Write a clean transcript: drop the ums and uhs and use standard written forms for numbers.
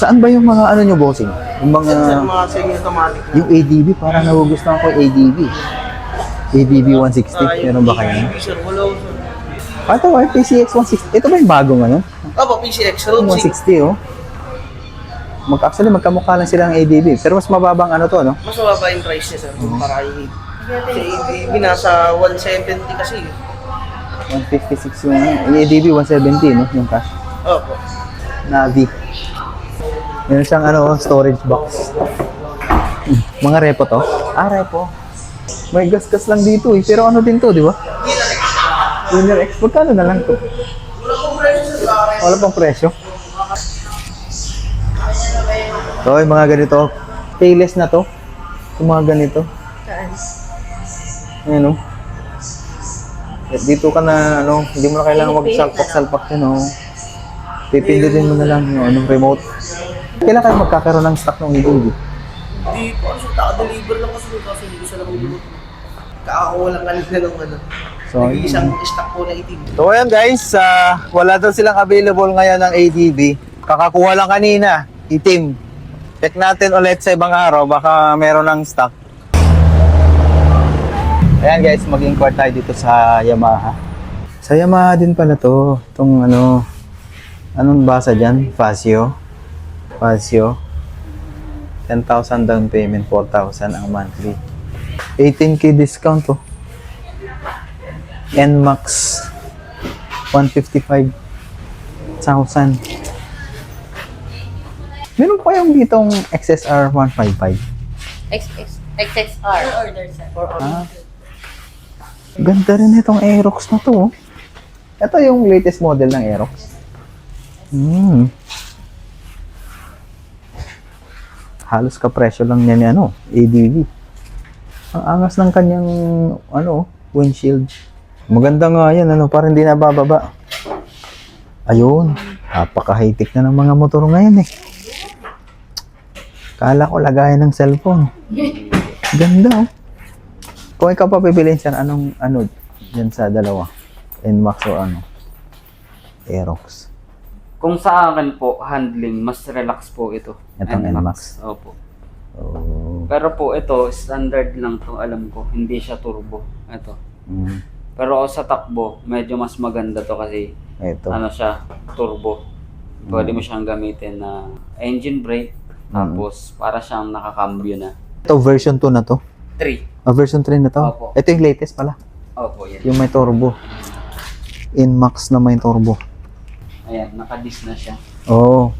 Saan ba yung mga ano nyo, bossing? Yung mga... Sa mga semi-automatic na. Yung ADB, parang nagugustuhan ko yung ADB. ADB 160, meron ba kayo? ADB, sir. Wala ko, sir. Ito, PCX 160. Ito ba yung bagong ano? Opo, PCX. Road 160, oh. Actually, magkamukha lang sila ng ADB. Pero mas mababang ano to, no? Mas mababa yung price niya, sir. Para kay ADB, nasa 170 kasi. 156 yung ADB 170, no? Yung cash. Opo. Navi. Meron siyang ano, storage box. Mga repo to? Ah, repo. May gas-gas lang dito eh. Pero ano din to, di ba? Winner X. Magkano na lang to? Wala pang presyo. So, yung mga ganito. Payless na to. Yung mga ganito. Ayan o. Dito ka na, ano, hindi mo na kailangan magsalpak-salpak yun, oh. Pipindutin mo na lang yung ano, remote. Kailan kayo magkakaroon ng stock ng ADB? Hindi po, kasi taka-deliver lang kasi hindi ko sila magbulot. Kakakuha lang kanina ng ano. So, Nag-iisang stock po na itim. So ayan guys, wala daw silang available ngayon ng ADB. Kakakuha lang kanina, itim. Check natin ulit sa ibang araw, baka meron ng stock. Ayan guys, mag-inquire tayo dito sa Yamaha. Sa Yamaha din pala to, itong ano, anong basa dyan? Fasio. 10,000 down payment, 4,000 ang monthly. 18k discount to. NMAX 155,000. Meron pa yung ditong XSR 155. XXR. Order, sir. Ah. Ganda rin itong Aerox na to. Oh. Ito yung latest model ng Aerox. Halos kapresyo lang niya ni ano, ADV. Ang angas ng kanyang ano, windshield. Maganda nga yan, ano, parang hindi nabababa. Ayun, napaka-high-tech na ng mga motor ngayon eh. Kala ko lagayan ng cellphone. Ganda oh. Kung ikaw pa pipiliin siya, anong ano dyan sa dalawa? NMAX o ano? Aerox. Kung sa akin po, handling, mas relax po ito. Itong NMAX. Opo. Oh. Pero po ito, standard lang to alam ko. Hindi siya turbo. Ito. Mm. Pero sa takbo, medyo mas maganda to kasi Ito. ano siya, turbo. Pwede mo siyang gamitin na engine brake. Tapos para siyang nakakambyo na. Ito version 2 na to. 3. Version 3 na to. Opo. Ito yung latest pala. Opo, yan. Yung may turbo. NMAX na may turbo. Ayan, nakadis na siya. Oh.